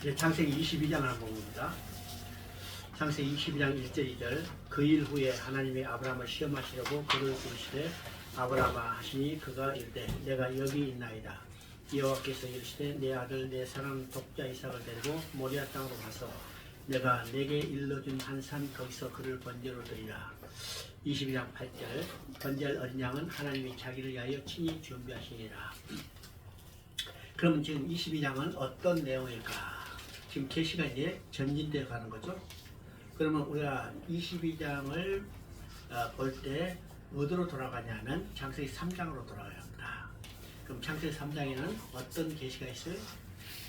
창세기 22장을 한번 봅니다. 창세기 22장 1절 2절 그 일 후에 하나님이 아브라함을 시험하시려고 그를 부르시되 아브라함아 하시니 그가 이르되 내가 여기 있나이다. 여호와께서 이르시되 내 아들 내 사랑 독자 이삭을 데리고 모리아 땅으로 가서 내가 내게 일러준 한 산 거기서 그를 번제로 드리라. 22장 8절 번제할 어린 양은 하나님이 자기를 위하여 친히 준비하시니라. 그러면 지금 22장은 어떤 내용일까? 지금 계시가 이제 전진되어 가는 거죠. 그러면 우리가 22장을 볼 때 어디로 돌아가냐면 창세기 3장으로 돌아가야 합니다. 그럼 창세기 3장에는 어떤 계시가 있어요?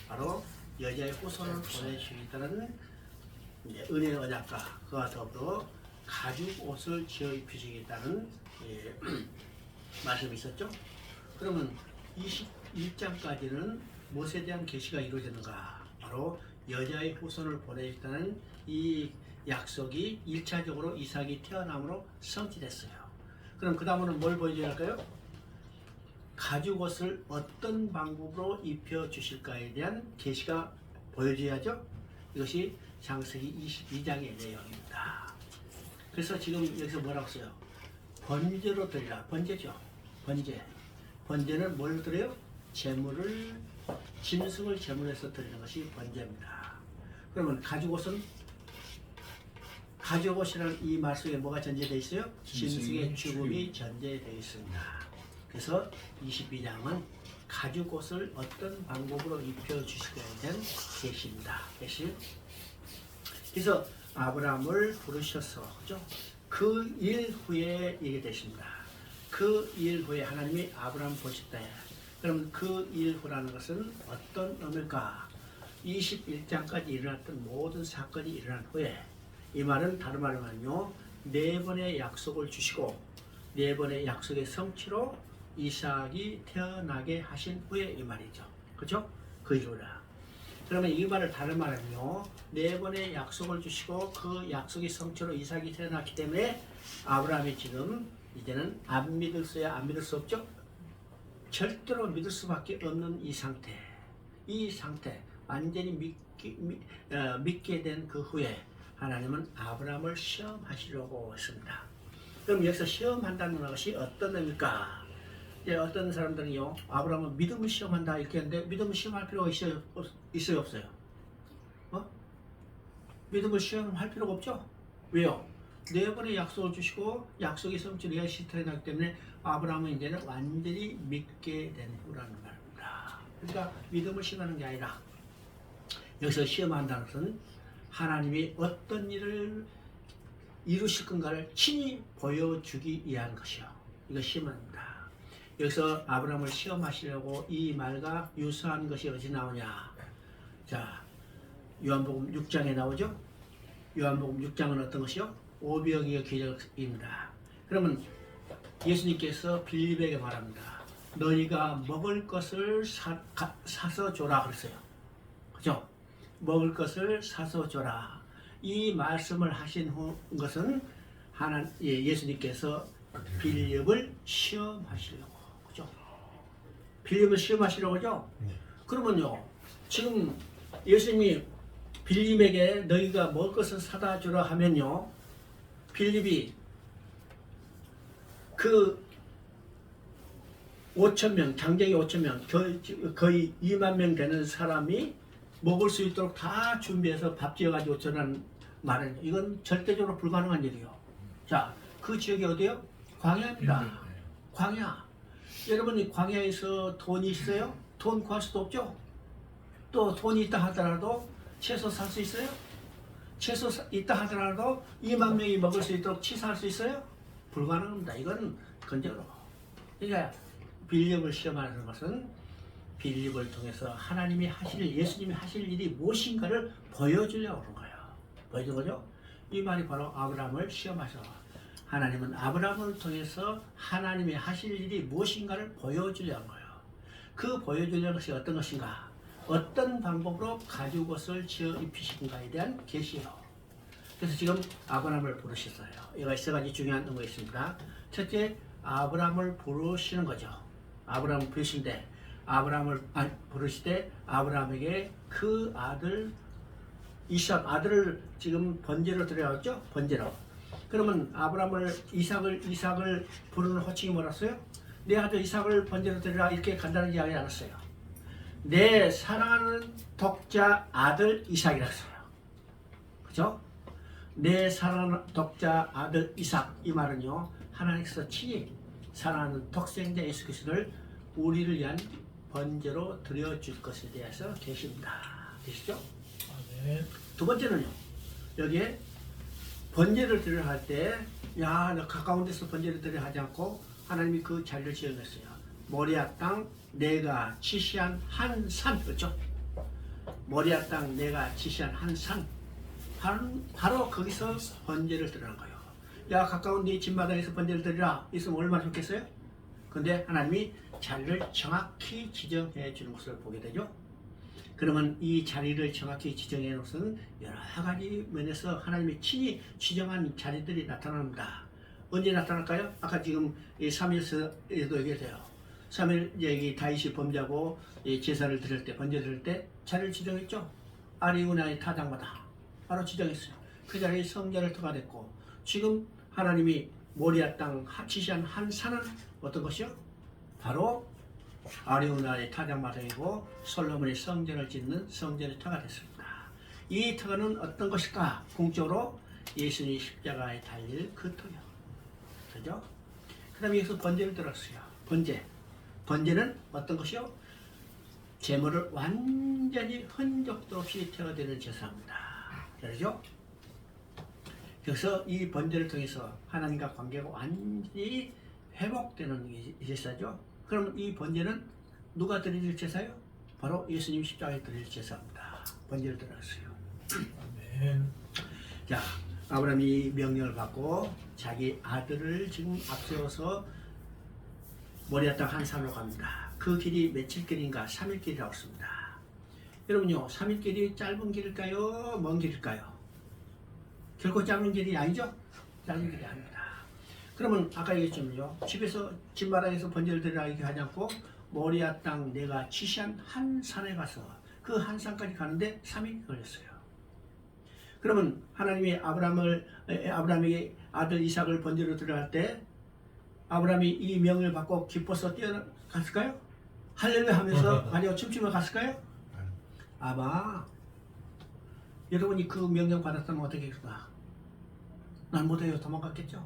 바로 여자의 후손을 보내주시겠다는 은혜의 언약과 그와 더불어 가죽 옷을 지어 입히시겠다는 말씀이 있었죠. 그러면 21장까지는 무엇에 대한 계시가 이루어졌는가? 바로 여자의 후손을 보내겠다는 이 약속이 1차적으로 이삭이 태어남으로 성취됐어요. 그럼 그 다음은 뭘 보여줘야 할까요? 가죽옷을 어떤 방법으로 입혀주실까에 대한 계시가 보여줘야죠. 이것이 창세기 22장의 내용입니다. 그래서 지금 여기서 뭐라고 써요? 번제로 드리라. 번제죠. 번제. 번제는 뭘 드려요? 제물을, 짐승을 제물해서 드리는 것이 번제입니다. 그러면 가죽옷은 가죽옷이라는 이 말 속에 뭐가 전제되어 있어요? 짐승의 죽음이 전제되어 있습니다. 그래서 22장은 가죽옷을 어떤 방법으로 입혀주시게 된 계시입니다. 계시. 그래서 아브라함을 부르셔서 그죠? 그 일 후에 이게 되십니다. 그 일 후에 하나님이 아브라함 보셨다. 그럼 그 일 후라는 것은 어떤 의미일까? 21장까지 일어났던 모든 사건이 일어난 후에 이 말은 다른 말로 하면요 4번의 약속을 주시고 4번의 약속의 성취로 이삭이 태어나게 하신 후에 이 말이죠. 그렇죠? 그 이후라. 그러면 이 말을 다른 말은요 4번의 약속을 주시고 그 약속의 성취로 이삭이 태어났기 때문에 아브라함이 지금 이제는 안 믿었어야 안 믿을 수 없죠? 절대로 믿을 수밖에 없는 이 상태 완전히 믿게 된 그 후에 하나님은 아브라함을 시험하시려고 했습니다. 그럼 여기서 시험한다는 것이 어떤 의미일까? 어떤 사람들은요 아브라함은 믿음을 시험한다 이렇게 하는데 믿음을 시험할 필요가 있어요 없어요? 믿음을 시험할 필요가 없죠? 왜요? 4번의 약속을 주시고 약속의 성취를 시태어나기 때문에 아브라함은 이제는 완전히 믿게 된 후라는 말입니다. 그러니까 믿음을 시험하는 게 아니라 여기서 시험한다는 것은 하나님이 어떤 일을 이루실 건가를 친히 보여주기 위한 것이요. 이거 시험입니다. 여기서 아브라함을 시험하시려고 이 말과 유사한 것이 어디 나오냐? 자, 요한복음 6장에 나오죠? 요한복음 6장은 어떤 것이요? 오병이어 기적입니다. 그러면 예수님께서 빌립에게 말합니다. 너희가 먹을 것을 사서 줘라 그랬어요. 그죠? 먹을 것을 사서 줘라. 이 말씀을 하신 것은 예수님께서 빌립을 시험하시려고. 그죠? 빌립을 시험하시려고 하죠? 그러면요, 지금 예수님이 빌립에게 너희가 먹을 것을 사다 주라 하면요, 빌립이 그 5,000명, 장정이 5,000명, 거의 2만 명 되는 사람이 먹을 수 있도록 다 준비해서 밥 지어가지고 전하는 말은 이건 절대적으로 불가능한 일이에요. 자, 그 지역이 어디요? 광야입니다. 광야. 여러분이 광야에서 돈이 있어요? 돈 구할 수도 없죠? 또 돈이 있다 하더라도 채소 살 수 있어요? 채소 있다 하더라도 2만 명이 먹을 수 있도록 취사할 수 있어요? 불가능합니다. 이건 건져로. 그러니까 빌립을 시험하는 것은 빌립을 통해서 하나님이 예수님이 하실 일이 무엇인가를 보여주려고 하는 거예요. 보여준 거죠? 이 말이 바로 아브라함을 시험하셔. 하나님은 아브라함을 통해서 하나님이 하실 일이 무엇인가를 보여주려고 하는 거예요. 그 보여주려는 것이 어떤 것인가? 어떤 방법으로 가죽옷을 지어 입히신가에 대한 계시예요. 그래서 지금 아브라함을 부르셨어요. 이거 세 가지 중요한 의미가 있습니다. 첫째, 아브라함을 부르시는 거죠. 아브라함을 부르신데 아브라함을 부르시되 아브라함에게 그 아들 이삭 아들을 지금 번제로 드려왔죠? 번제로. 그러면 아브라함을 이삭을 부르는 호칭이 뭐랐어요? 내 아들 이삭을 번제로 드리라 이렇게 간단하게 이야기 안 했어요. 내 사랑하는 독자 아들 이삭이라 했어요. 그죠? 내 사랑하는 독자 아들 이삭 이 말은요 하나님께서 친히 사랑하는 독생자 예수 그리스도를 우리를 위한 번제로 드려줄 것에 대해서 계십니다. 되시죠? 네. 두 번째는요. 여기에 번제를 드려 할 때, 야, 너 가까운 데서 번제를 드려 하지 않고 하나님이 그 자리를 지어냈어요. 모리아 땅 내가 지시한 한 산, 그렇죠? 모리아 땅 내가 지시한 한 산. 바로 거기서 번제를 드리는 거예요. 야, 가까운 네 집마당에서 번제를 드리라. 있으면 얼마나 좋겠어요? 근데 하나님이 자리를 정확히 지정해 주는 것을 보게 되죠. 그러면 이 자리를 정확히 지정해 놓은 것은 여러 가지 면에서 하나님이 친히 지정한 자리들이 나타납니다. 언제 나타날까요? 아까 지금 3일에도 얘기해요. 3일 여기 다윗이 범죄하고 제사를 드릴 때, 번제 드릴 때 자리를 지정했죠. 아리우나의 타작마다 바로 지정했어요. 그 자리에 성전을 터가됐고, 지금 하나님이 모리아 땅 지시한 한 산은 어떤 것이요? 바로 아리우나의 타작마당이고 솔로몬의 성전을 짓는 성전의 터가 됐습니다. 이 터는 어떤 것일까? 공적으로 예수님이 십자가에 달릴 그 터요. 그죠? 그 다음에 여기서 번제를 들었어요. 번제는 어떤 것이요? 제물을 완전히 흔적도 없이 태워드리는 제사입니다. 그렇죠? 그래서 이 번제를 통해서 하나님과 관계가 완전히 회복되는 제사죠. 그럼 이 번제는 누가 드릴 제사요? 바로 예수님 십자가에 드릴 제사입니다. 번제를 드렸어요. 아멘. 자, 아브라함이 명령을 받고 자기 아들을 지금 앞세워서 모리아 땅 한 산으로 갑니다. 그 길이 며칠 길인가? 3일 길이라고 했습니다. 여러분요, 3일 길이 짧은 길일까요? 먼 길일까요? 결코 짧은 길이 아니죠? 짧은 길이 아닙니다. 그러면 아까 얘기했잖아요. 집마당에서 번제를 드리라 이렇게 하지 않고 모리아 땅 내가 지시한 한 산에 가서 그 한 산까지 가는데 3일이 걸렸어요. 그러면 하나님이 아브라함에게 아들 이삭을 번제로 드려갈 때 아브라함이 이 명을 받고 기뻐서 뛰어갔을까요? 할렐루야 하면서 아니요 춤추며 갔을까요? 아마 여러분이 그 명령 받았다면 어떻게 했을까? 난 못해요. 도망갔겠죠?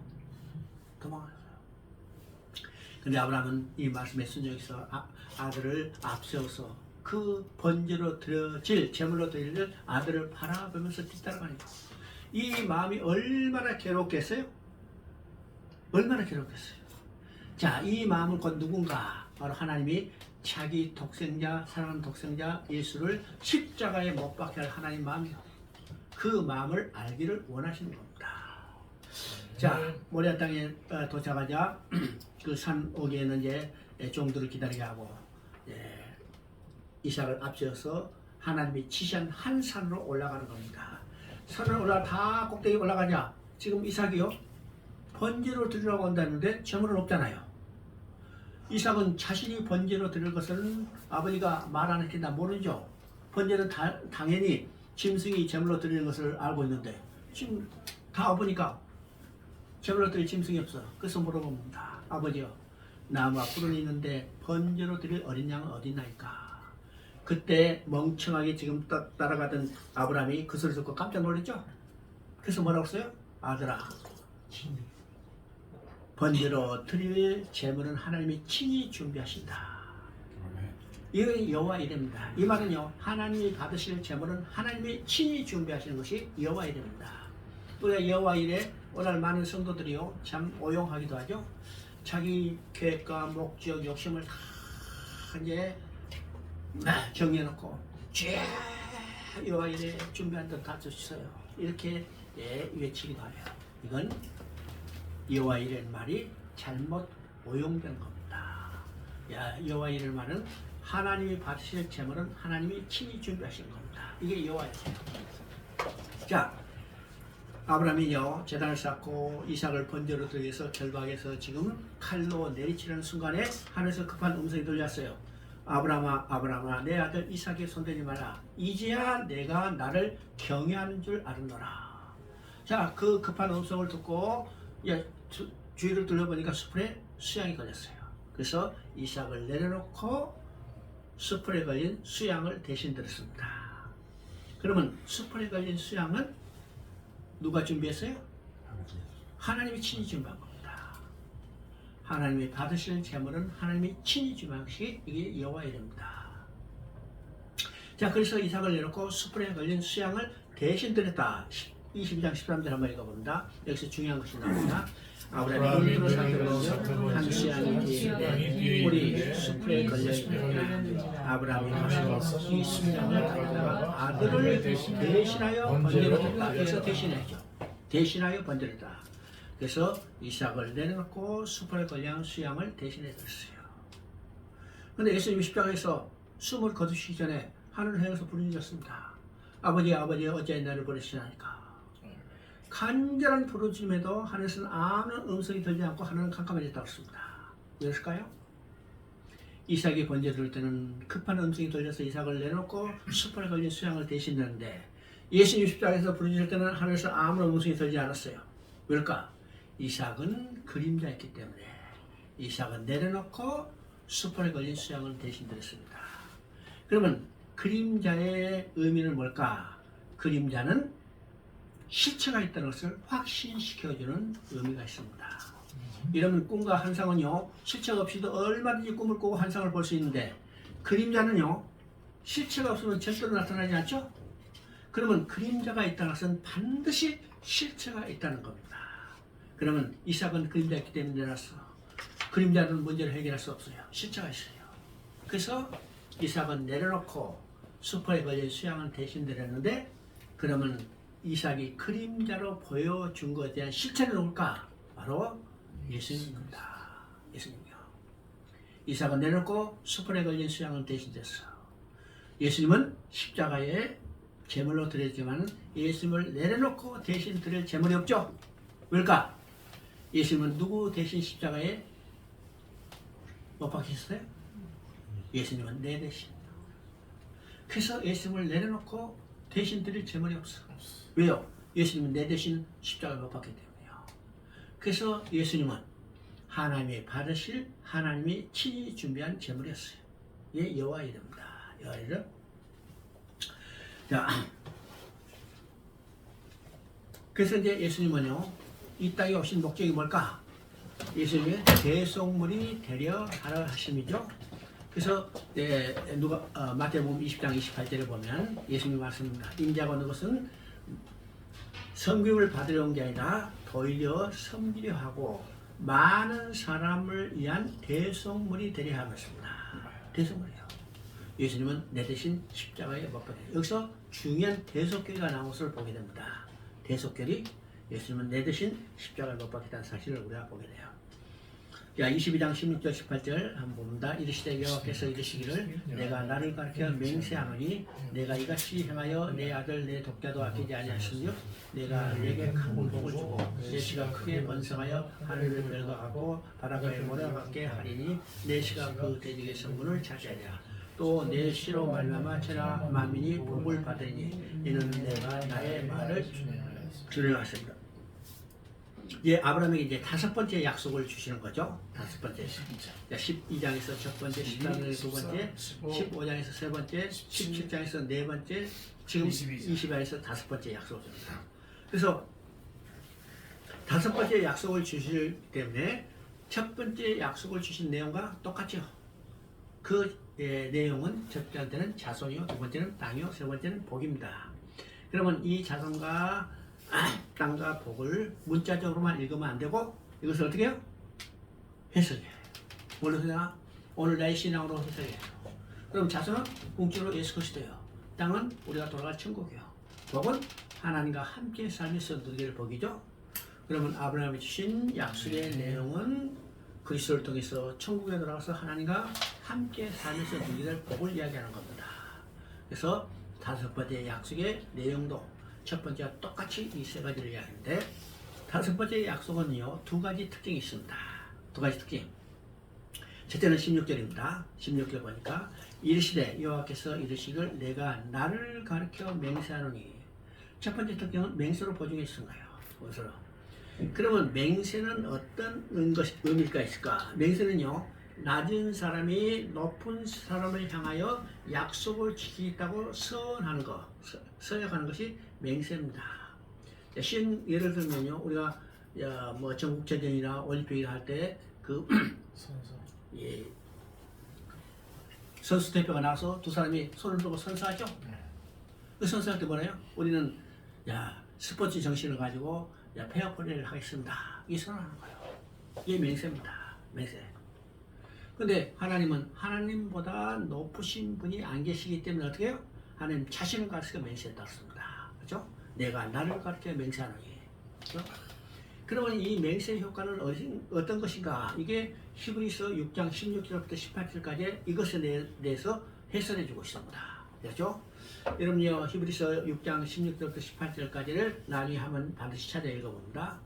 도망갔어요. 근데 아브라함은 이 말씀에 순종해서 아들을 앞세워서 그 번제로 드려질 제물로 드릴 아들을 바라보면서 뒤따라가니까 이 마음이 얼마나 괴롭겠어요? 얼마나 괴롭겠어요? 자, 이 마음을 곧 누군가 바로 하나님이 자기 독생자 사랑하는 독생자 예수를 십자가에 못 박게 할 하나님 마음이요. 그 마음을 알기를 원하시는 겁니다. 자, 모리아 땅에 도착하자 그 산 오기에는 이제 종들을 기다리게 하고 이삭을 앞세워서 하나님이 지시한 한 산으로 올라가는 겁니다. 산을 다 꼭대기 올라가자 지금 이삭이요 번제로 드리라고 한다는데 제물은 없잖아요. 이삭은 자신이 번제로 드릴 것은 아버지가 말 안 했겠나 모르죠. 번제는 당연히 짐승이 제물로 드리는 것을 알고 있는데 지금 다 와보니까 제물로 드릴 짐승이 없어. 그래서 물어봅니다. 아버지요, 나무 앞으로는 있는데 번제로 드릴 어린 양은 어디 있나이까? 그때 멍청하게 지금 따라가던 아브라함이 그 소리 듣고 깜짝 놀랐죠? 그래서 뭐라고 했어요? 아들아, 번제로 드릴 제물은 하나님이 친히 준비하신다. 이게 여호와 이레입니다. 이 말은요, 하나님이 받으실 제물은 하나님이 친히 준비하시는 것이 여호와 이레입니다. 우리가 여호와 이레 오늘 많은 성도들이요 참 오용하기도 하죠. 자기 계획과 목적, 욕심을 다 이제 정해놓고 쫙 여호와 이레 준비한 듯 다 주셨어요. 이렇게 외치기도 해요. 이건 여호와 이레는 말이 잘못 오용된 겁니다. 여호와 이레 말은 하나님이 받으실 제물은 하나님이 친히 준비하신 겁니다. 이게 여호와 이레예요. 자, 아브라함이요 제단을 쌓고 이삭을 번제로 드리기 위해서 결박해서 지금 칼로 내리치는 순간에 하늘에서 급한 음성이 들렸어요. 아브라함아 아브라함아 내 아들 이삭에 손대지 마라. 이제야 내가 나를 경외하는 줄 알았노라. 자, 그 급한 음성을 듣고 주위를 둘러보니까 수풀에 수양이 걸렸어요. 그래서 이삭을 내려놓고 수풀에 걸린 수양을 대신 들었습니다. 그러면 수풀에 걸린 수양은 누가 준비했어요? 하나님이 친히 준비한 겁니다. 하나님이 받으시는 제물은 하나님이 친히 준비한 것이 이게 여호와의 이름입니다. 자, 그래서 이삭을 내놓고 수풀에 걸린 수양을 대신 드렸다. 22장 13절 한번 읽어봅니다. 여기서 중요한 것이 나옵니다. 아브라함이 일부러 살펴보니 한 수양이 뒤에 우리 수풀에 걸려있다. 아브라함이 가서 이 수양을 가져다가 아들을 대신하여 번제로했다. 여기서 대신했죠. 대신하여 번제로했다. 그래서 이삭을 내려놓고 수풀에 걸린 수양을 대신해 줬어요. 그런데 예수님이 십자가에서 숨을 거두시기 전에 하늘을 향해서 부르짖었습니다. 아버지 아버지 어찌 나를 버리시나이까. 간절한 부르짖음에도 하늘에서는 아무런 음성이 들지 않고 하늘은 캄캄해졌다고 했습니다. 왜일까요? 이삭이 번제 들을 때는 급한 음성이 들려서 이삭을 내놓고 수풀에 걸린 수양을 대신했는데 예수님 십자가에서 부르짖을 때는 하늘에서 아무런 음성이 들지 않았어요. 왜일까? 이삭은 그림자였기 때문에 이삭은 내려놓고 수풀에 걸린 수양을 대신 드렸습니다. 그러면 그림자의 의미는 뭘까? 그림자는 실체가 있다는 것을 확신시켜주는 의미가 있습니다. 이러면 꿈과 환상은요, 실체가 없이도 얼마든지 꿈을 꾸고 환상을 볼 수 있는데 그림자는요, 실체가 없으면 절대로 나타나지 않죠? 그러면 그림자가 있다는 것은 반드시 실체가 있다는 겁니다. 그러면 이삭은 그림자였기 때문에 내놨어. 그림자는 문제를 해결할 수 없어요. 실체가 있어요. 그래서 이삭은 내려놓고 수풀에 걸린 수양은 대신 드렸는데 그러면 이삭이 그림자로 보여준 것에 대한 실체는 누굴까? 바로 예수님입니다. 예수님이요. 이삭은 내려놓고 수풀에 걸린 수양을 대신 드렸어. 예수님은 십자가에 제물로 드렸지만 예수님을 내려놓고 대신 드릴 제물이 없죠? 왜일까? 예수님은 누구 대신 십자가에 못 박히셨어요? 예수님은 내 대신. 그래서 예수님을 내려놓고 대신 드릴 제물이 없어. 왜요? 예수님은 내 대신 십자가에 못 박혔기 때문이요. 그래서 예수님은 하나님이 받으실 하나님이 친히 준비한 제물이었어요. 이게 여호와 이름입니다. 여호와 이름. 자, 그래서 이제 예수님은요, 이 땅에 오신 목적이 뭘까? 예수님의 대속물이 되려 하라 하심이죠. 그래서 마태복음 20장 28절에 보면 예수님이 말씀합니다. 인자가 오는 것은 섬김을 받으려 온 게 아니라 도리어 섬기려 하고 많은 사람을 위한 대속물이 되려 하였습니다. 대속물이요. 예수님은 내 대신 십자가에 못 박혀요. 여기서 중요한 대속결이 나온 것을 보게 됩니다. 대속결이 예수님은 내 대신 십자가에 못 박혔다는 사실을 우리가 보게 돼요. 자, 22장 16절 18절 한번 봅니다. 이르시되 여호와께서 이르시기를 내가 나를 가르쳐 맹세하노니 내가 이같이 행하여 내 아들 내 독자도 아끼지 아니하시며 내가 내게 큰 복을 주고 내 씨가 크게 번성하여 하늘을 별거하고 바닷가에 모래와 같게 하리니 내 씨가 그 대적의 성문을 차지하리라. 또 내 씨로 말미암아 천하 만민이 복을 받으리니 이는 내가 나의 말을 주려 하십니다. 예, 아브라함에게 이제 다섯 번째 약속을 주시는 거죠. 다섯 번째. 12장에서 첫 번째, 13장에서 두 번째, 15장에서 세 번째, 17장에서 네 번째, 지금 20장에서 다섯 번째 약속을 줍니다. 그래서 다섯 번째 약속을 주시기 때문에 첫 번째 약속을 주신 내용과 똑같죠. 그 내용은 첫 번째는 자손이요, 두 번째는 땅이요, 세 번째는 복입니다. 그러면 이 자손과 땅과 복을 문자적으로만 읽으면 안 되고 이것을 어떻게 해요? 해석해요. 뭘로 해야? 오늘 나의 신앙으로 해석해요. 그럼 자손은 궁극적으로 예수 그리스도예요. 땅은 우리가 돌아갈 천국이요. 복은 하나님과 함께 살면서 누리게 복이죠. 그러면 아브라함이 주신 약속의 내용은 그리스도를 통해서 천국에 들어가서 하나님과 함께 살면서 누리게 될 복을 이야기하는 겁니다. 그래서 다섯 번째 약속의 내용도 첫 번째와 똑같이 이 세 가지를 이야기하는데 다섯 번째 약속은요, 두 가지 특징이 있습니다. 두 가지 특징. 제때는 16절입니다. 16절 보니까 이르시되 여호와께서 이르시길 내가 나를 가르쳐 맹세하노니 첫 번째 특징은 맹세로 보증했습니다. 무엇으로? 그러면 맹세는 어떤 의미가 있을까? 맹세는요, 낮은 사람이 높은 사람을 향하여 약속을 지키겠다고 서원하는 것, 서약하는 것이 맹세입니다. 쉬운 예를 들면요, 우리가 뭐 전국체전이나 올림픽을 할 때 그 예, 선수 대표가 나와서 두 사람이 손을 들고 선수하죠. 그 선수할 때 뭐래요? 우리는 스포츠 정신을 가지고 페어플레이를 하겠습니다. 이 선언하는 거예요. 이게 맹세입니다. 맹세. 근데 하나님은 하나님보다 높으신 분이 안 계시기 때문에 어떻게 해요? 하나님 자신을 가르쳐 맹세했다고 씁니다. 그렇죠? 내가 나를 가르쳐 맹세하노니. 그렇죠? 그러면 이 맹세의 효과는 어떤 것인가? 이게 히브리서 6장 16절부터 18절까지 이것에 대해서 해설해 주고 있습니다. 그렇죠? 여러분요, 히브리서 6장 16절부터 18절까지를 나중에 한번 반드시 찾아 읽어봅니다.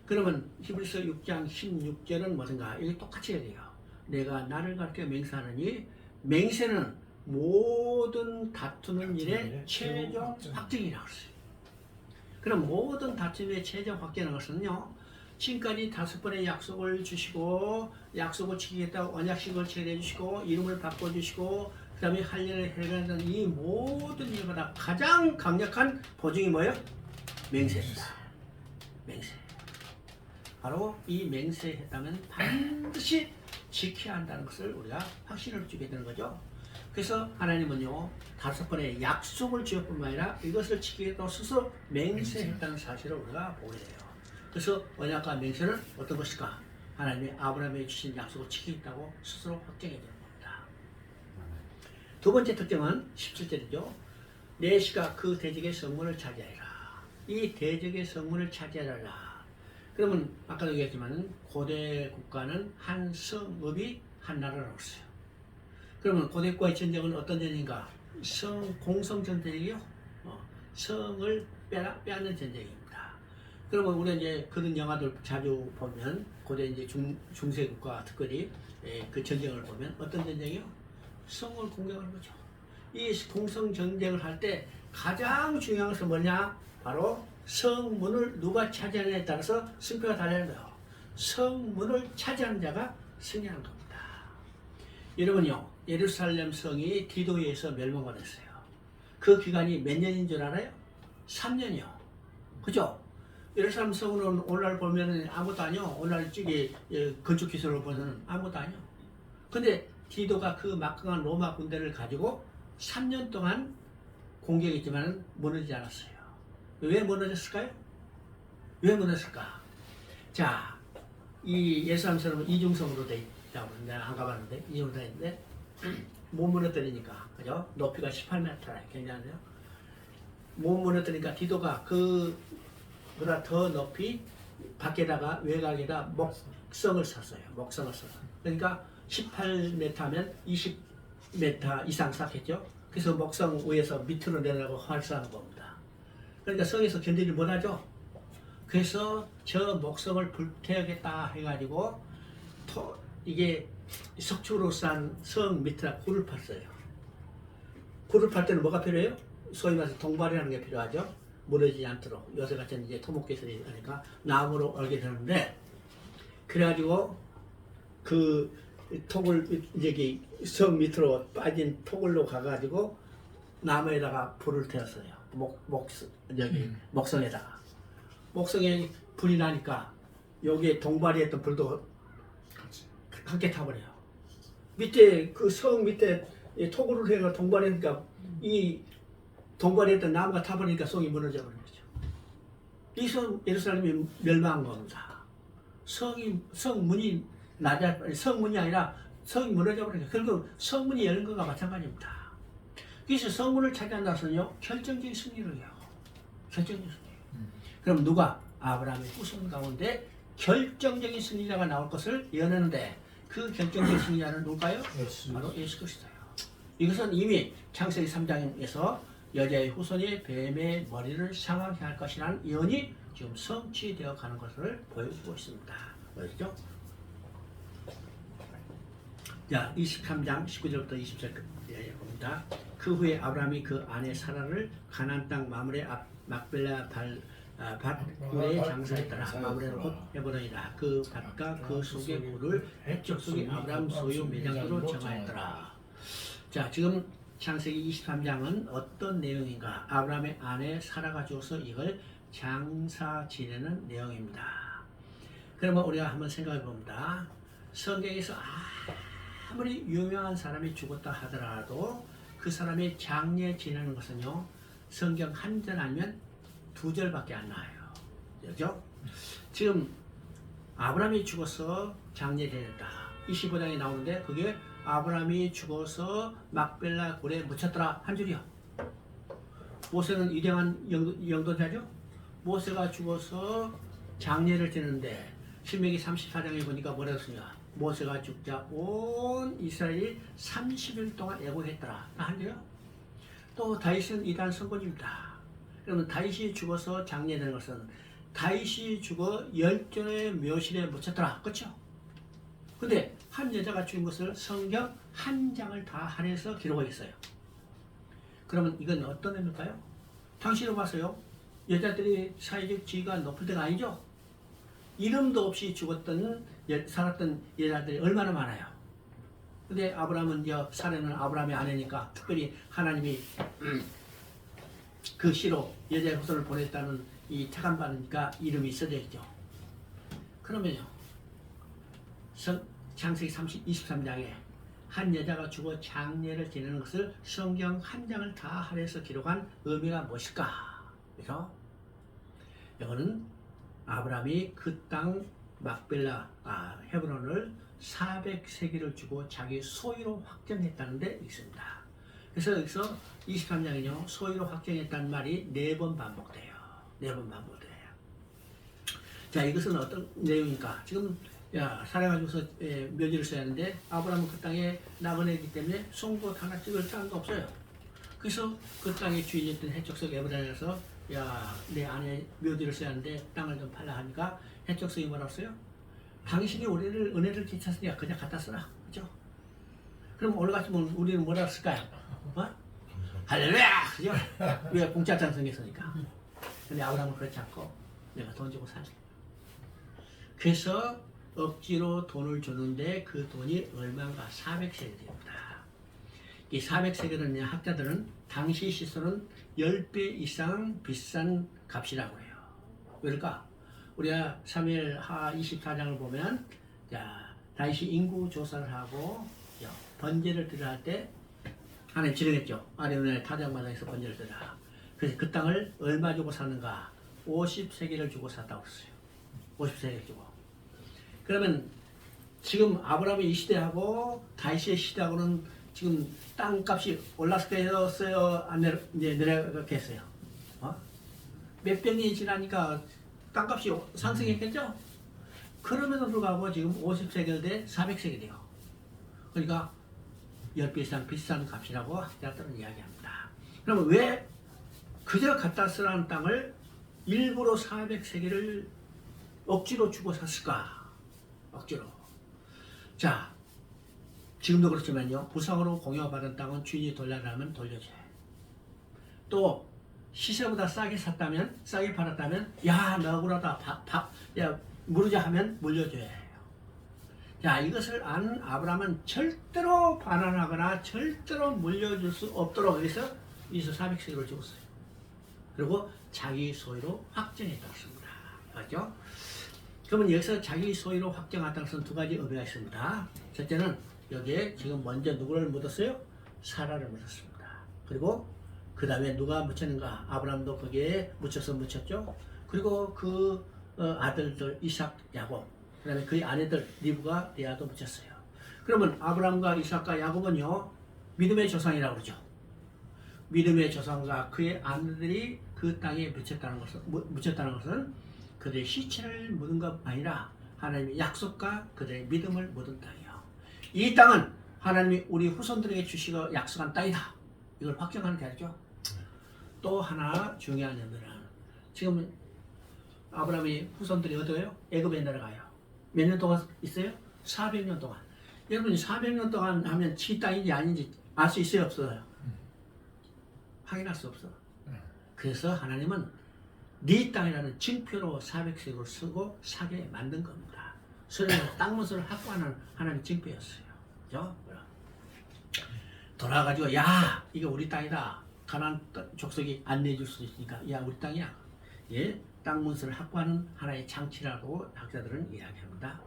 그러면 히브리서 6장 16절은 무엇인가? 이게 똑같이 얘기해요. 내가 나를 가르쳐 맹세하느니 맹세는 모든 다투는 일의 최종 확정이라고 했어요. 그럼 모든 다툼의 최종 확정이라는 것은요, 지금까지 5번의 약속을 주시고 약속을 지키겠다고 언약식을 체결해 주시고 이름을 바꿔주시고 그 다음에 할 일을 해가는 이 모든 일보다 가장 강력한 보증이 뭐예요? 맹세입니다. 맹세. 바로 이 맹세했다면 반드시 지켜야 한다는 것을 우리가 확신을 주게 되는 거죠. 그래서 하나님은요, 5번의 약속을 주었뿐만 아니라 이것을 지키겠다고 스스로 맹세했다는 사실을 우리가 보게 돼요. 그래서 언약과 맹세는 어떤 것일까? 하나님이 아브라함에게 주신 약속을 지키겠다고 스스로 확정해 주는 겁니다. 두 번째 특징은 17절이죠. 내 시가 그 대적의 성문을 차지하리라. 이 대적의 성문을 차지하리라. 그러면 아까도 얘기했지만 고대 국가는 한 성읍이 한 나라라고 했어요. 그러면 고대 국가의 전쟁은 어떤 전쟁인가? 공성 전쟁이요. 성을 빼앗는 전쟁입니다. 그러면 우리가 이제 그런 영화들 자주 보면 고대 이제 중세 국가 특별히 그 전쟁을 보면 어떤 전쟁이요? 성을 공격하는 거죠. 이 공성 전쟁을 할 때 가장 중요한 것은 뭐냐? 바로 성문을 누가 차지하느냐에 따라서 승패가 달리는 거예요. 성문을 차지하는 자가 승리하는 겁니다. 여러분요, 예루살렘 성이 디도에 의해서 멸망을 했어요. 그 기간이 몇 년인 줄 알아요? 3년이요. 그죠? 예루살렘 성은 오늘날 보면 아무것도 아니요. 오늘날 저기 건축 기술을 보면 아무것도 아니요. 근데 디도가 그 막강한 로마 군대를 가지고 3년 동안 공격했지만 무너지지 않았어요. 왜 무너졌을까요? 왜 무너졌을까? 자, 이 예루살렘 성은 이중성으로 돼 있다고 내가 안 가봤는데 이중으로 돼 있는데 못 무너뜨리니까, 그죠? 높이가 18m라 굉장한데요. 못 무너뜨리니까 디도가 그보다 더 높이 밖에다가 외곽에다 목성을 샀어요. 목성을 샀어요. 그러니까 18m면 20m 이상 쌓겠죠. 그래서 목성 위에서 밑으로 내려가고 활사하는 겁니다. 그러니까 성에서 견디지 못하죠. 그래서 저 목성을 불태우겠다 해가지고 이게 석축으로 싼 성 밑에다 굴을 팠어요. 굴을 팔 때는 뭐가 필요해요? 소위 말해서 동발이라는 게 필요하죠. 무너지지 않도록. 요새같이 이제 토목기술이 하니까 나무로 얼게 되는데, 그래가지고 그 톡을 여기 성 밑으로 빠진 톡을로 가가지고 나무에다가 불을 태웠어요. 목성에다가. 목성에 불이 나니까 여기에 동발이 했던 불도 함께 타버려요. 밑에 그 성 밑에 톡을 해가 동발하니까 이 동발이 했던 나무가 타버리니까 성이 무너져 버린 거죠. 이 성 예루살렘이 멸망한 겁니다. 성문이 성문이 아니라 성이 무너져 버린 거예요. 결국 성문이 열린 것과 마찬가지입니다. 그래서 성문을 차지한다는 것은요, 결정적인 승리를 해요. 결정적인 승리. 그럼 누가? 아브라함의 후손 가운데 결정적인 승리자가 나올 것을 예언하는데, 그 결정적인 승리자는 누굴까요? 바로 예수 그리스도예요. 이것은 이미 창세기 3장에서 여자의 후손이 뱀의 머리를 상하게 할 것이라는 예언이 지금 성취되어 가는 것을 보여주고 있습니다. 보이죠? 자, 23장 19절부터 20절까지 봅니다. 그 후에 아브라함이 그 아내 사라를 가나안 땅 마므레 앞 막벨라 밭굴에 장사했더라. 마므레는 곧 헤브론이라. 그 밭과 그 속의 굴을 해쪽 속에 아브라함 소유 매장도로 정하였더라. 자, 지금 창세기 23장은 어떤 내용인가? 아브라함의 아내 사라가 주어서 이걸 장사 지내는 내용입니다. 그러면 우리가 한번 생각해 봅니다. 성경에서 아무리 유명한 사람이 죽었다 하더라도 그 사람의 장례 지내는 것은요, 성경 한 절 아니면 두 절밖에 안 나와요. 그죠? 지금 아브라함이 죽어서 장례 지냈다. 25장에 나오는데 그게 아브라함이 죽어서 막벨라 굴에 묻혔더라 한 줄이요. 모세는 위대한 영도자죠. 모세가 죽어서 장례를 지내는데 신명기 34장에 보니까 뭐라고 쓰냐. 모세가 죽자 온 이스라엘이 30일 동안 애고했더라 한 줄이요. 또 다윗은 이단 선군입니다. 그러면 다윗이 죽어서 장례되는 것은 다윗이 죽어 열전의 묘실에 묻혔더라. 그렇죠? 근데 한 여자가 죽은 것을 성경 한 장을 다 할애해서 기록하고 있어요. 그러면 이건 어떤 의미일까요? 당신이 봐서요. 여자들이 사회적 지위가 높을 때가 아니죠? 이름도 없이 죽었던 살았던 여자들이 얼마나 많아요. 근데 아브라함은 사례는 아브라함의 아내니까 특별히 하나님이 그 시로 여자의 후손을 보냈다는 이 택함받으니까 이름이 있어져 있죠. 그러면요. 창세기 23장에 한 여자가 죽어 장례를 지내는 것을 성경 한 장을 다 할애해서 기록한 의미가 무엇일까? 그래서 이거는 아브라함이 그 땅 막벨라 헤브론을 400세기를 주고 자기 소유로 확정했다는 데 있습니다. 그래서 여기서 23장은요, 소유로 확정했다는 말이 4번 반복돼요. 4번 반복돼요. 자, 이것은 어떤 내용입니까? 지금 살아가지고서 묘지를 써야 하는데 아브라함은 그 땅에 나그네이기 때문에 송곳 하나 찍을 땅도 없어요. 그래서 그 땅의 주인이었던 해적석 에브라임에서 내 아내 묘지를 써야 하는데 땅을 좀 팔라 하니까 해적석이 뭐라고 써요? 당신이 우리를 은혜를 끼쳤으니까 그냥 갖다 쓰라. 그죠? 그럼 오늘 같으면 우리는 뭐라고 쓸까요? 할렐루야! 그죠? 왜 공짜 찬송했으니까. 근데 아브라함은 그렇지 않고 내가 돈 주고 살게. 그래서 억지로 돈을 주는데 그 돈이 얼마인가? 400세겔입니다. 이 400세겔은 학자들은 당시 시세로는 10배 이상 비싼 값이라고 해요. 왜일까? 우리가 사무엘 하 24장을 보면 다윗이 인구 조사를 하고 번제를 드려야 할 때 하나님 지령했죠. 아리온의 타작마당에서 번제를 드려라. 그래서 그 땅을 얼마 주고 샀는가? 50세겔을 주고 샀다고 했어요. 50세겔 주고. 그러면 지금 아브라함의 이 시대하고 다윗의 시대하고는 지금 땅값이 올랐어요? 안 내려갔겠어요? 몇백 년이 지나니까 땅값이 상승했겠죠? 그럼에도 불구하고 지금 50세겔 대 400세겔이에요. 그러니까 10배 이상 비싼 값이라고 학자들은 이야기합니다. 그러면 왜 그저 갖다 쓰라는 땅을 일부러 400세겔을 억지로 주고 샀을까? 억지로. 자, 지금도 그렇지만요. 부상으로 공여받은 땅은 주인이 돌려라면 돌려줘요. 또 시세보다 싸게 샀다면, 싸게 팔았다면, 너 억울하다, 무르자 하면 물려줘야 해요. 자, 이것을 아는 아브라함은 절대로 반환하거나 절대로 물려줄 수 없도록 해서 400세겔을 주었어요. 그리고 자기 소유로 확정했다고 했습니다. 맞죠? 그러면 여기서 자기 소유로 확정했다는 것은 두 가지 의미가 있습니다. 첫째는 여기에 지금 먼저 누구를 묻었어요? 사라를 묻었습니다. 그리고 그 다음에 누가 묻혔는가? 아브라함도 거기에 묻혔죠. 그리고 그 아들들 이삭, 야곱, 그 다음에 그의 아내들 리브가 레아도 묻혔어요. 그러면 아브라함과 이삭과 야곱은요, 믿음의 조상이라고 그러죠. 믿음의 조상과 그의 아내들이 그 땅에 묻혔다는 것은 그들의 시체를 묻은 것 아니라 하나님의 약속과 그들의 믿음을 묻은 땅이에요. 이 땅은 하나님이 우리 후손들에게 주시고 약속한 땅이다. 이걸 확정하는 게 아니죠. 또 하나 중요한 점은 지금 아브라함의 후손들이 어디에요? 애굽에 내려가요. 몇 년 동안 있어요? 400년 동안. 여러분이 400년 동안 하면 지 땅인지 아닌지 알 수 있어요, 없어요? 확인할 수 없어. 그래서 하나님은 네 땅이라는 증표로 400색으로 쓰고 사게 만든 겁니다. 그래서 땅문서를 확보하는 하나님의 증표였어요. 그죠? 돌아가지고 야 이거 우리 땅이다. 가나안 족속이 안내해 줄 수 있으니까 야 우리 땅이야. 예, 땅 문서를 확보하는 하나의 장치라고 학자들은 이야기합니다.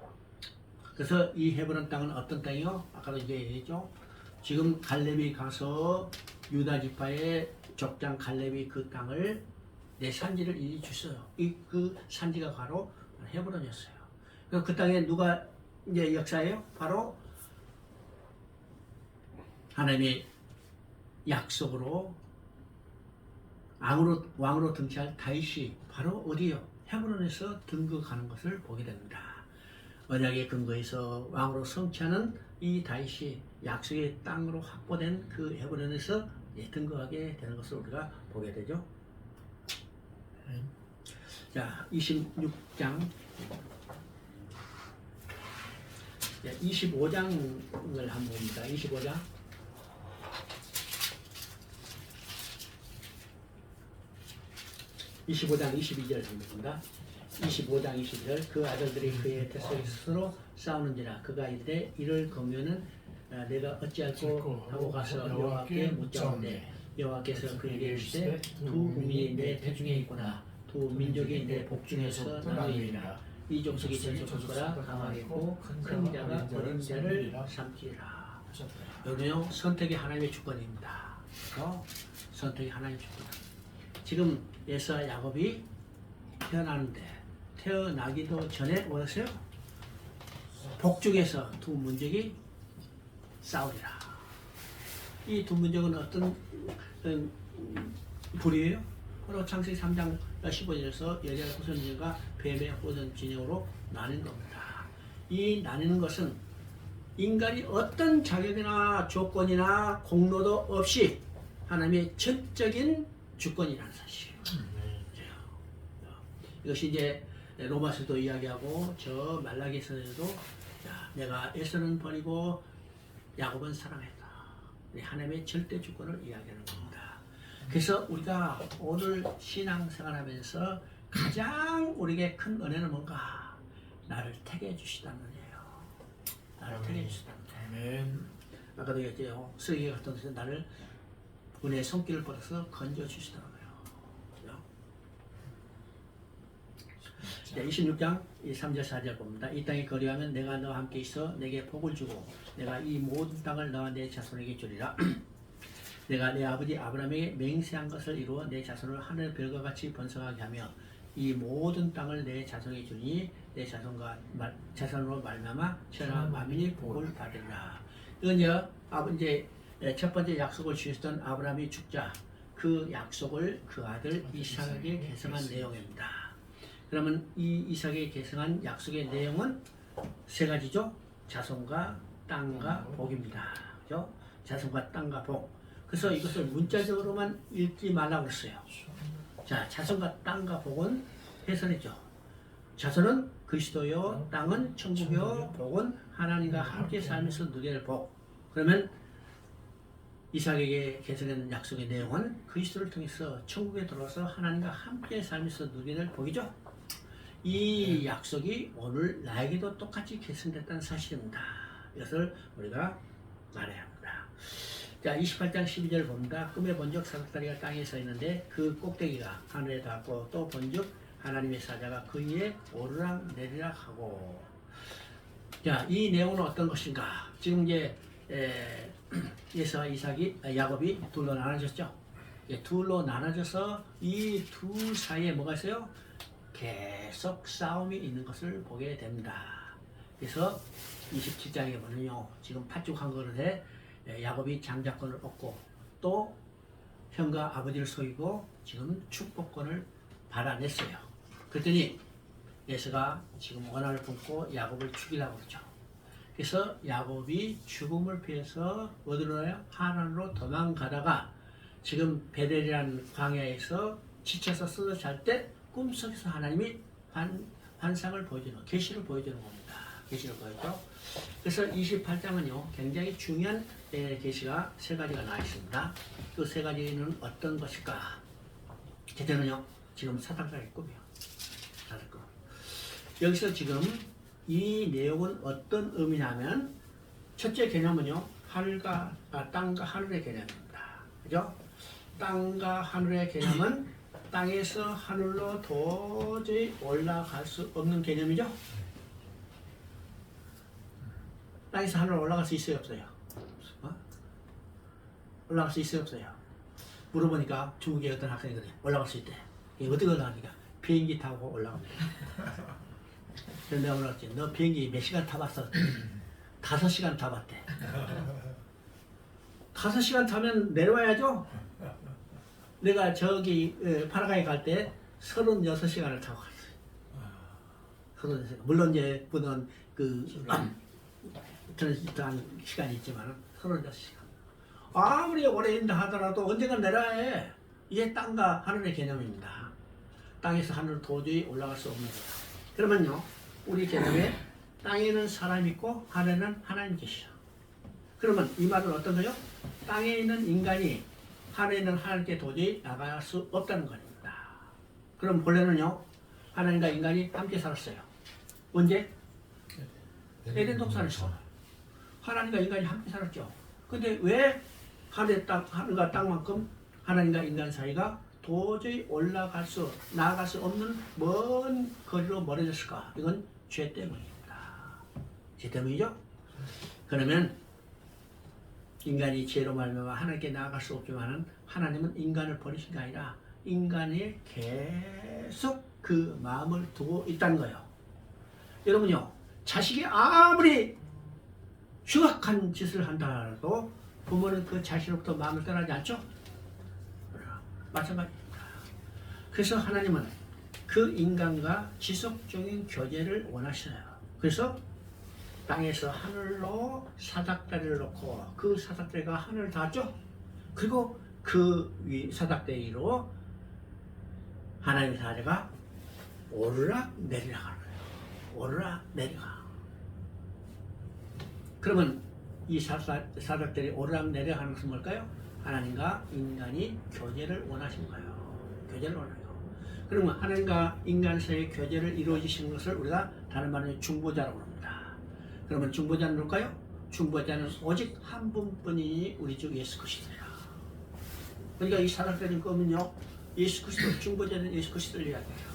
그래서 이 헤브론 땅은 어떤 땅이요? 아까도 이제 얘기했죠. 지금 갈렙이 가서 유다 지파의 족장 갈렙이 그 땅을 내 산지를 이리 주어요. 그 산지가 바로 헤브론이었어요. 그래서 그 땅에 누가 이제 역사예요? 바로 하나님의 약속으로 왕으로 등치할 다윗이 바로 어디요? 헤브론에서 등극하는 것을 보게 됩니다. 언약의 근거에서 왕으로 성취하는 이 다윗이 약속의 땅으로 확보된 그 헤브론에서 등극하게 되는 것을 우리가 보게 되죠. 자, 26장 25장을 한번 봅니다. 25장 25장 22절 봅니다. 25장 22절 그 아들들이 그의 뱃속에 스스로 싸우는지라 그가 이르되 이를 거면은 내가 어찌할꼬 하고 가서 여호와께 묻자온대 여호와께서 그에게 이르시되 두 국민이 내 태중에 있구나 두 민족이 내 복중에서 나누리라 이 족속이 전속하거라 강하겠고 큰 자가 어린 자를 삼키리라. 여기요 선택이 하나님의 주권입니다. 선택이 하나님의 주권. 지금 에서 야곱이 태어나는데 태어나기도 전에 뭐였어요? 복중에서 두 민족이 싸우리라. 이 두 민족은 어떤 불이에요? 바로 창세기 3장 15절에서 여자의 후손 진영과 뱀의 후손 진영으로 나뉜 겁니다. 이 나뉘는 것은 인간이 어떤 자격이나 조건이나 공로도 없이 하나님의 전적인 주권이라는 사실이에요. 이것이 이제 로마서도 이야기하고 저 말라기서에도 내가 에서는 버리고 야곱은 사랑했다. 하나님의 절대 주권을 이야기하는 겁니다. 그래서 우리가 오늘 신앙생활하면서 가장 우리에게 큰 은혜는 뭔가? 나를 택해 주시다는 은혜예요. 나를 택해 주시다는 은혜. 아까도 얘기했죠. 쓰레기 같은 데서 나를 은혜의 손길을 뻗어서 건져 주시더라고요. 26장 3절 4절 봅니다. 이 땅에 거류하면 내가 너와 함께 있어 내게 복을 주고 내가 이 모든 땅을 너와 내 자손에게 주리라. 내가 내 아버지 아브라함에게 맹세한 것을 이루어 내 자손을 하늘 별과 같이 번성하게 하며 이 모든 땅을 내 자손에게 주니 내 자손으로 말미암아 천하 만민이 복을 받으리라. 이건 이제 첫 번째 약속을 주셨던 아브라함이 죽자 그 약속을 그 아들 이삭에게 계승한 내용입니다. 그러면 이 이삭에게 계승한 약속의 내용은 세 가지죠. 자손과 땅과 복입니다. 그죠? 자손과 땅과 복. 그래서 이것을 문자적으로만 읽지 말라고 했어요. 자, 자손과 땅과 복은 해설이죠. 자손은 그리스도요, 땅은 천국이요, 복은 하나님과 함께 살면서 누리게 될 복. 그러면 이삭에게 계승된 약속의 내용은 그리스도를 통해서 천국에 들어와서 하나님과 함께 살면서 누리게 될 복이죠. 이 약속이 오늘 나에게도 똑같이 계승됐다는 사실입니다. 이것을 우리가 말해야 합니다. 자, 28장 12절 봅니다. 꿈에 본적 사닥다리가 땅에 서 있는데 그 꼭대기가 하늘에 닿았고 또 본적 하나님의 사자가 그 위에 오르락 내리락 하고. 자, 이 내용은 어떤 것인가? 지금 이제 야곱이 둘로 나눠졌죠. 둘로 나눠져서 이 둘 사이에 뭐가 있어요? 계속 싸움이 있는 것을 보게 됩니다. 그래서 27장에 보면요, 지금 파죽한 그릇에 야곱이 장자권을 얻고 또 형과 아버지를 속이고 지금 축복권을 받아냈어요. 그랬더니 에서가 지금 원한을 품고 야곱을 죽이려고 그러죠. 그래서 야곱이 죽음을 피해서 어디로 가요? 하란으로 도망가다가 지금 베델이라는 광야에서 지쳐서 쓰러 잘 때 꿈속에서 하나님이 환상을 보여주는, 계시를 보여주는 겁니다. 계시를 보였죠. 그래서 28장은요 굉장히 중요한 계시가 세 가지가 나와 있습니다. 그 세 가지는 어떤 것일까? 제대로는요 지금 사단장의 꿈이요. 사단 꿈. 여기서 지금 이 내용은 어떤 의미냐면 첫째 개념은요 땅과 하늘의 개념입니다. 그죠? 땅과 하늘의 개념은 땅에서 하늘로 도저히 올라갈 수 없는 개념이죠. 땅에서 하늘로 올라갈 수 있어요 없어요? 올라갈 수 있어요 없어요? 물어보니까 중국의 어떤 학생이 그래 올라갈 수 있대. 이게 어떻게 올라가니까 비행기 타고 올라갑니다. 그래서 내가 물었지 너 비행기 몇 시간 타봤어? 5시간 타봤대. 5시간 타면 내려와야죠? 내가 저기 파라과이 갈 때 36시간을 타고 갔어요. 36시간. 물론 이제 그동안 트랜지트한 시간이 있지만 36시간. 아무리 오래 있다 하더라도 언젠가 내려야 해. 이게 땅과 하늘의 개념입니다. 땅에서 하늘로 도저히 올라갈 수 없는 거예요. 그러면요 우리 개념에 땅에는 사람이 있고 하늘에는 하나님 계시죠. 그러면 이 말은 어떤 거요? 땅에 있는 인간이 하늘에 있는 하나님께 도저히 나갈 수 없다는 겁니다. 그럼 본래는요 하나님과 인간이 함께 살았어요. 언제? 에덴 동산에서 하나님과 인간이 함께 살았죠. 근데 왜 하늘과 땅만큼 하나님과 인간 사이가 도저히 나아갈 수 없는 먼 거리로 멀어졌을까? 이건 죄 때문입니다. 죄 때문이죠? 그러면 인간이 죄로 말미암아 하나님께 나아갈 수 없지만은 하나님은 인간을 버리신 게 아니라 인간이 계속 그 마음을 두고 있다는 거예요. 여러분요, 자식이 아무리 흉악한 짓을 한다 하더라도 부모는 그 자식으로부터 마음을 떠나지 않죠? 마찬가지입니다. 그래서 하나님은 그 인간과 지속적인 교제를 원하셔요. 그래서 땅에서 하늘로 사닥다리를 놓고 그 사닥다리가 하늘을 닿았죠? 그리고 그 위 사닥다리로 하나님의 사자가 오르락 내리락 하는 거예요. 오르락 내리락. 그러면 이 사닥다리 오르락 내리락 하는 것은 뭘까요? 하나님과 인간이 교제를 원하신 거예요. 교제를 원해요. 그러면 하나님과 인간 사이의 교제를 이루어지시는 것을 우리가 다른 말로 중보자라고 합니다. 그러면 중보자는 누굴까요? 중보자는 오직 한 분뿐이니 우리 주 예수 그리스도예요. 그러니까 이 사닥다리 꿈은요, 예수 그리스도, 중보자는 예수 그리스도를 이야기해요.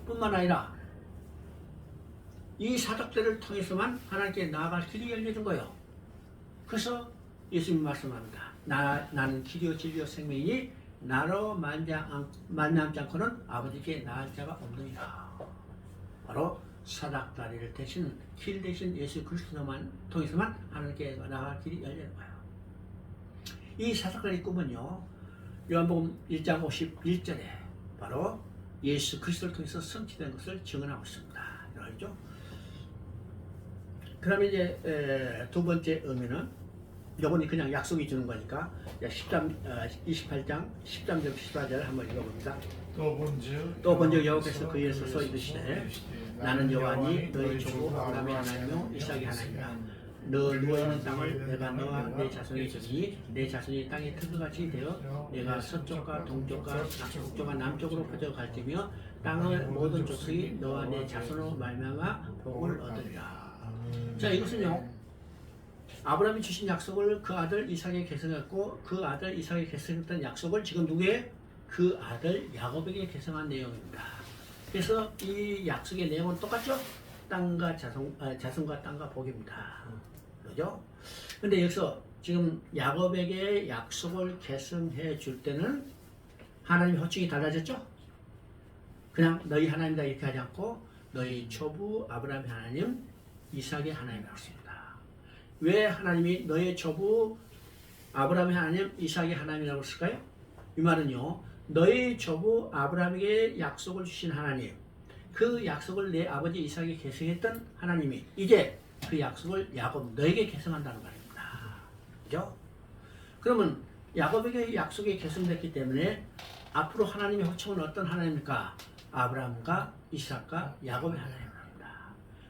뿐만 아니라 이 사닥다리를 통해서만 하나님께 나아갈 길이 열려진 거예요. 그래서 예수님 말씀합니다. 나는 길이요 진리요 생명이니 나로 만남지 않고는 아버지께 나을 자가 없느니라. 바로 사닥다리를 대신 길 대신 예수 그리스도만 통해서만 하나님께 나아갈 길이 열리는 거예요. 이 사닥다리 꿈은요 요한복음 1장 51절에 바로 예수 그리스도를 통해서 성취된 것을 증언하고 있습니다. 알죠? 그러면 이제 두 번째 의미는 요번이 그냥 약속이 주는 거니까 28장 13절 14절을 한번 읽어봅니다. 또 본즉 여호와께서 그에 서서 이르시되 나는 여호와니 너희 조국 아브라함의 하나님이요 이삭의 하나님이라. 너 누워있는 땅을 내가 너와 내 자손이 주니 내 자손이 땅의 틀같이 되어 내가 서쪽과 동쪽과 북쪽과 남쪽으로 퍼져갈지며 땅의 모든 족속이 너와 내 자손으로 말미암아 복을 얻으리라. 자, 이것은요 아브라함이 주신 약속을 그 아들 이삭에게 계승했고 그 아들 이삭에게 계승했던 약속을 지금 누구에? 그 아들 야곱에게 계승한 내용입니다. 그래서 이 약속의 내용은 똑같죠? 땅과 자손과 땅과 복입니다. 그죠? 근데 여기서 지금 야곱에게 약속을 계승해 줄 때는 하나님의 호칭이 달라졌죠? 그냥 너희 하나님이다 이렇게 하지 않고 너희 초부 아브라함의 하나님 이삭의 하나님이라고 했습니다. 왜 하나님이 너의 조부 아브라함의 하나님 이삭의 하나님이라고 했을까요? 이 말은요 너의 조부 아브라함에게 약속을 주신 하나님, 그 약속을 내 아버지 이삭에게 계승했던 하나님이 이제 그 약속을 야곱 너에게 계승한다는 말입니다. 그죠? 그러면 야곱에게 약속이 계승됐기 때문에 앞으로 하나님의 호칭은 어떤 하나님입니까? 아브라함과 이삭과 야곱의 하나님입니다.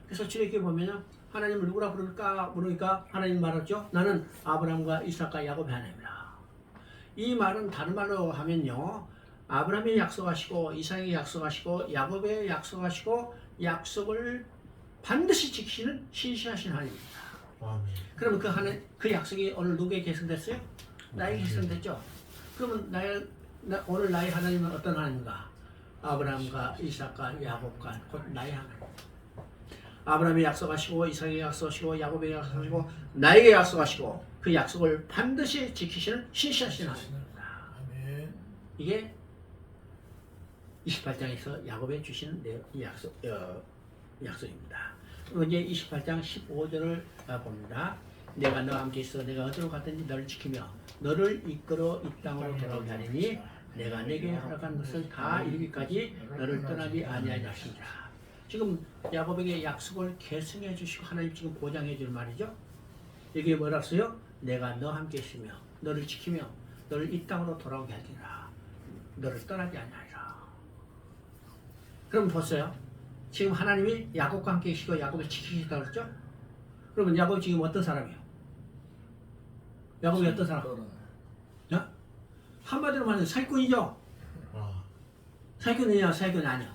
그래서 출애굽기 보면은 하나님을 누구라 부를까 물으니까 하나님 말했죠. 나는 아브라함과 이삭과 야곱의 하나님이라. 이 말은 다른 말로 하면요. 아브라함이 약속하시고 이삭이 약속하시고 야곱의 약속하시고 약속을 반드시 지키시는 신실하신 하나님입니다. 아멘. 그러면 그 약속이 오늘 누구에게 계승됐어요? 나에게 계승됐죠. 그러면 오늘 나의 하나님은 어떤 하나님인가? 아브라함과 이삭과 야곱과 곧 나의 하나님. 아브라함이 약속하시고 이삭에게 약속하시고 야곱에게 약속하시고 나에게 약속하시고 그 약속을 반드시 지키시는 신실하신 하나님입니다. 아멘. 이게 28장에서 야곱에 주시는 약속입니다. 이제 28장 15절을 봅니다. 내가 너와 함께 있어 내가 어디로 가든지 너를 지키며 너를 이끌어 이 땅으로 돌아오게 하리니 내가 내게 허락한 것을 다 이루기까지 너를 떠나지 아니하리 하시니라. 지금 야곱에게 약속을 계승해 주시고 하나님 지금 보장해 줄 말이죠. 여기에 뭐라 써요? 내가 너와 함께 있으며 너를 지키며 너를 이 땅으로 돌아오게 하리라. 너를 떠나지 아니하리라. 그럼 보세요. 지금 하나님이 야곱과 함께 계시고 야곱을 지키시다고 그랬죠? 그러면 야곱이 지금 어떤 사람이에요? 야곱이 어떤 사람? 야? 한마디로 말하면 사기꾼이죠? 사기꾼이냐 사기꾼이 아니야.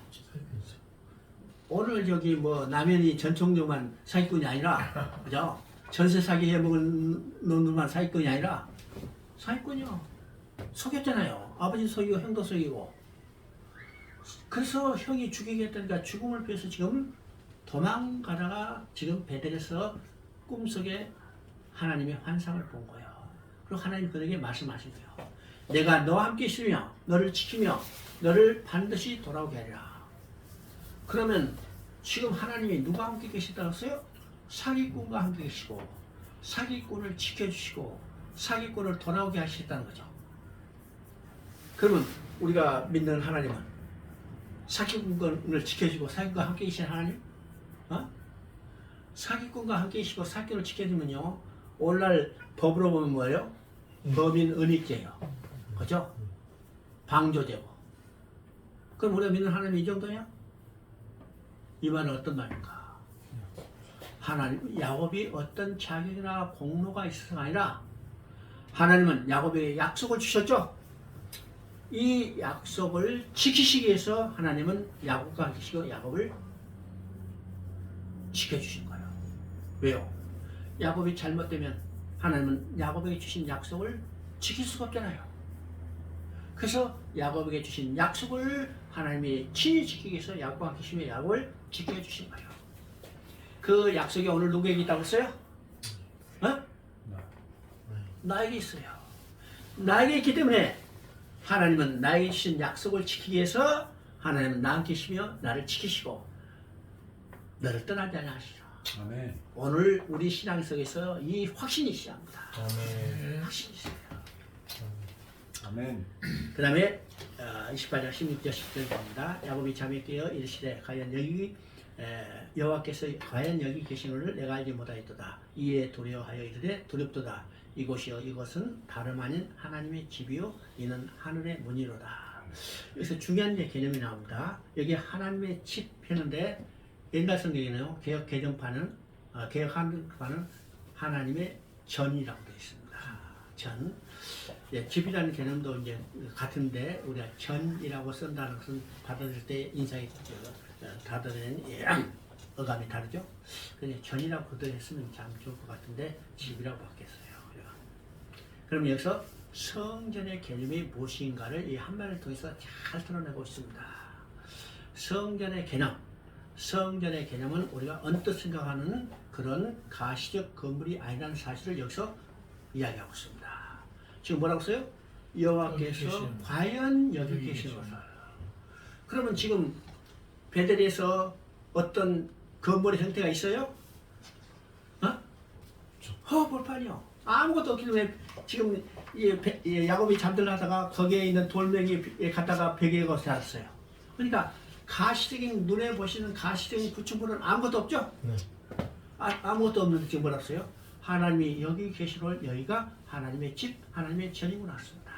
오늘 저기 뭐 남현이 전총조만 사기꾼이 아니라 그죠? 전세 사기 해먹은 놈들만 사기꾼이 아니라 사기꾼이요. 속였잖아요. 아버지 속이고 형도 속이고. 그래서 형이 죽이겠다니까 죽음을 피해서 지금 도망가다가 지금 베델에서 꿈속에 하나님의 환상을 본 거예요. 그리고 하나님 그에게 말씀하신 거예요. 내가 너와 함께 있으며 너를 지키며 너를 반드시 돌아오게 하리라. 그러면 지금 하나님이 누가 함께 계시다고 했어요? 사기꾼과 함께 계시고 사기꾼을 지켜주시고 사기꾼을 돌아오게 하시겠다는 거죠. 그러면 우리가 믿는 하나님은 사기꾼을 지켜주고 사기꾼과 함께 계신 하나님? 사기꾼과 함께 계시고 사기꾼을 지켜주면요 오늘날 법으로 보면 뭐예요? 범인 은닉죄예요. 그죠? 방조되고. 그럼 우리가 믿는 하나님이 이 정도냐? 이 말은 어떤 말인가? 하나님, 야곱이 어떤 자격이나 공로가 있어서가 아니라 하나님은 야곱에게 약속을 주셨죠? 이 약속을 지키시기 위해서 하나님은 야곱과 함께 계시고 야곱을 지켜주신 거예요. 왜요? 야곱이 잘못되면 하나님은 야곱에게 주신 약속을 지킬 수가 없잖아요. 그래서 야곱에게 주신 약속을 하나님이 친히 지키기 위해서 야곱과 함께 계시며 야곱을 지켜주신 거예요. 그 약속이 오늘 누구에게 있다고 했어요? 나에게 있어요. 나에게 있기 때문에 하나님은 나에게 주신 약속을 지키기 위해서 하나님은 나와 함께 계시며 나를 지키시고 너를 떠나지 않으시라. 아멘. 오늘 우리 신앙 속에서 이 확신이 시작합니다. 아멘. 확신이 있어요. 아멘. 그 다음에 28장 16절 10절 봅니다. 야곱이 잠에 깨어 이르시되 과연 여기 여호와께서 과연 여기 계시노를 내가 알지 못하였도다. 이에 두려워하여 이르되 두렵도다. 이곳이요 이것은 다름 아닌 하나님의 집이요 이는 하늘의 문이로다. 여기서 중요한 개념이 나옵니다. 여기 하나님의 집 했는데 옛날 성경에는요 개혁 개정판은 개혁 한글판은 하나님의 전이라고 되어 있습니다. 전. 집이라는 개념도 이제 같은데 우리가 전이라고 쓴다는 것은 받아들일 때 인상이 받아들이는 어감이 다르죠. 그래서 전이라고 그대로 했으면 참 좋을 것 같은데 집이라고 바뀌었어요. 그럼 여기서 성전의 개념이 무엇인가를 이 한마디를 통해서 잘 드러내고 있습니다. 성전의 개념, 성전의 개념은 우리가 언뜻 생각하는 그런 가시적 건물이 아니라는 사실을 여기서 이야기하고 있습니다. 지금 뭐라고 써요? 여호와께서 과연 여기 계신 것을. 그러면 지금 베델에서 어떤 건물의 형태가 있어요? 허벌판이요. 아무것도 없기 때문에 지금 야곱이 잠들다가 거기에 있는 돌멩이에 갖다가 베개가 살았어요. 그러니까 가시적인 눈에 보시는 가시적인 구축물은 아무것도 없죠? 네. 아무것도 없는데 지금 뭐라고 써요? 하나님이 여기 계시는 여기가 하나님의 집, 하나님의 전이고 났습니다.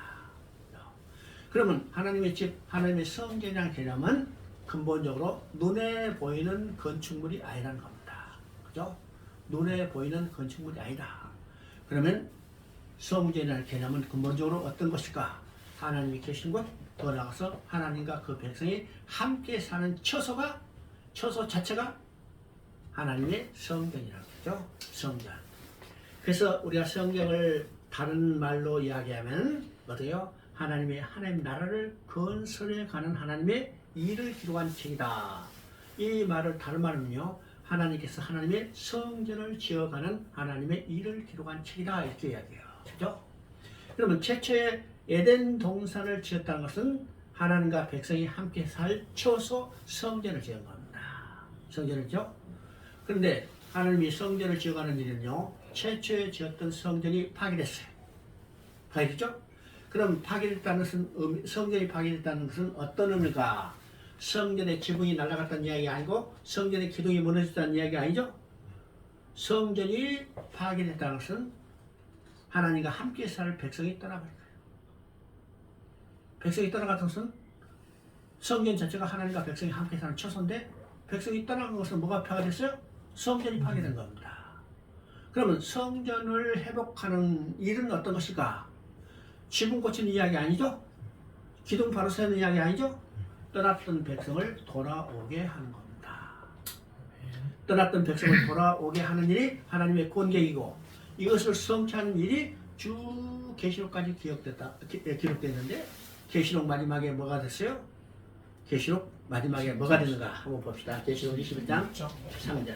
그러면 하나님의 집, 하나님의 성전이라는 개념은 근본적으로 눈에 보이는 건축물이 아니라는 겁니다. 그죠? 눈에 보이는 건축물이 아니다. 그러면 성전이라는 개념은 근본적으로 어떤 것일까? 하나님이 계신 곳, 더 나아가서 하나님과 그 백성이 함께 사는 처소 자체가 하나님의 성전이라는 거죠. 성전. 그래서 우리가 성경을 다른 말로 이야기하면 어때요? 하나님 나라를 건설해 가는 하나님의 일을 기록한 책이다. 이 말을 다른 말은요, 하나님께서 하나님의 성전을 지어가는 하나님의 일을 기록한 책이다 이렇게 이야기해요. 그죠? 그러면 최초의 에덴 동산을 지었다는 것은 하나님과 백성이 함께 살 처소 성전을 지은 겁니다. 성전을 지어. 그런데 하나님이 성전을 지어가는 일은요, 최초에 지었던 성전이 파괴됐어요. 파괴됐죠? 그럼 파괴됐다는 것은, 성전이 파괴됐다는 것은 어떤 의미가? 성전의 지붕이 날아갔다는 이야기 아니고 성전의 기둥이 무너졌다는 이야기 아니죠? 성전이 파괴됐다는 것은 하나님과 함께 살 백성이 떠나버린 거예요. 백성이 떠나갔던 것은 성전 자체가 하나님과 백성이 함께 사는 처소인데 백성이 떠나간 것은 뭐가 파괴됐어요? 성전이 파괴된 겁니다. 그러면 성전을 회복하는 일은 어떤 것일까? 지붕 고치는 이야기 아니죠? 기둥 바로 세우는 이야기 아니죠? 떠났던 백성을 돌아오게 하는 겁니다. 떠났던 백성을 돌아오게 하는 일이 하나님의 권계이고 이것을 성취하는 일이 쭉 계시록까지 기록됐는데 계시록 마지막에 뭐가 됐어요? 계시록 마지막에 뭐가 되는가 한번 봅시다. 계시록 21장 3절.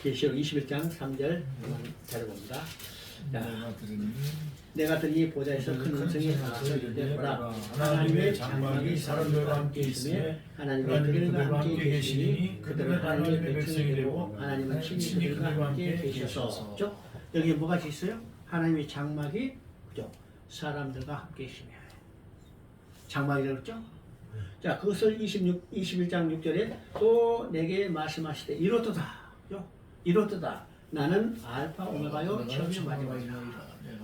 계시록 21장 3절 잘해봅니다. 내가 들으니 보좌에서 큰 음성이 나와서 이르되 하나님의 장막이 사람들과 함께 있으며 하나님의 그들과 함께 계시니 그들은 하나님의 백성이 되고 하나님은 친히 그들과 함께 계셔서. 그죠? 여기 뭐가 있어요? 하나님의 장막이 그죠? 사람들과 함께 계시며 장막이라고 그랬죠? 자, 그것을 21장 6절에 또 내게 말씀하시되 이렇도다. 이렇도다. 나는 알파 오메가요 처음이요 마지막이라.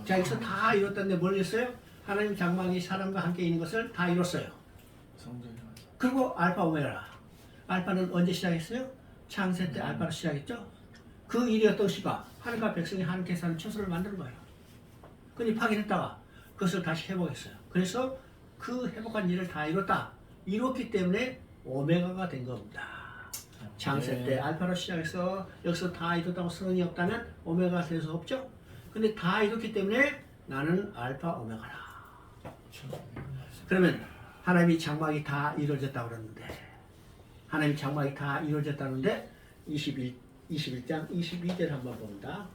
자, 여기서 다 이뤘다는데 뭘 했어요? 하나님 장막이 사람과 함께 있는 것을 다 이뤘어요. 그리고 알파 오메가라. 알파는 언제 시작했어요? 창세 때 알파로 시작했죠. 그 일이 어떤 것인가? 하나님과 백성이 함께 사는 처소를 만드는 거예요. 근데 파괴했다가 그것을 다시 회복했어요. 그래서 그 회복한 일을 다 이뤘다. 이뤘기 때문에 오메가가 된 겁니다. 창세 때 알파로 시작해서 여기서 다 이뤘다고 선언이 없다면 오메가가 될 수 없죠. 근데 다 이뤘기 때문에 나는 알파 오메가라. 그러면 하나님이 장막이 다 이루어졌다고 그러는데 하나님이 장막이 다 이루어졌다는데 21장 22절 한번 봅니다.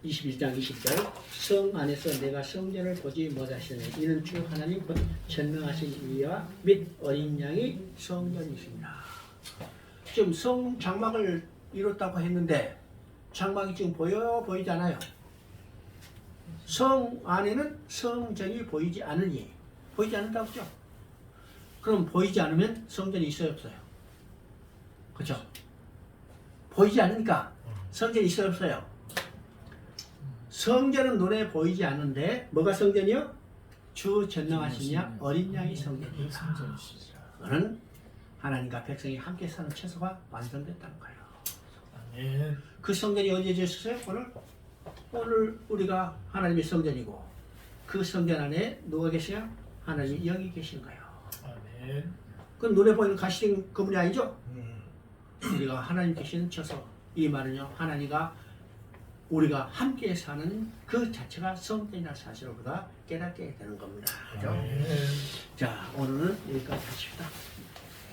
21장 20절 성 안에서 내가 성전을 보지 못하시니 이는 주 하나님 곧 전능하신 이와 및 어린 양이 성전이십니다. 지금 장막을 이뤘다고 했는데 장막이 지금 보이지 않아요. 성 안에는 성전이 보이지 않으니 보이지 않는다고 그죠? 그럼 보이지 않으면 성전이 있어요 없어요? 그렇죠? 보이지 않으니까 성전이 있어요 없어요? 성전은 눈에 보이지 않는데 뭐가 성전이요? 주 전능하신 양 어린 양이 성전이다. 그는 하나님과 백성이 함께 사는 처소가 완성됐다는 거예요. 아멘. 그 성전이 언제 지었어요? 오늘 우리가 하나님의 성전이고 그 성전 안에 누가 계세요? 하나님이 여기 계신 거예요. 아멘. 그건 눈에 보이는 가시된 건물이 아니죠? 우리가 하나님 계시는 처소. 이 말은요, 하나님과 우리가 함께 사는 그 자체가 성전이라는 사실을 우리가 깨닫게 되는 겁니다. 그죠? 아멘. 자, 오늘은 여기까지 하십시다.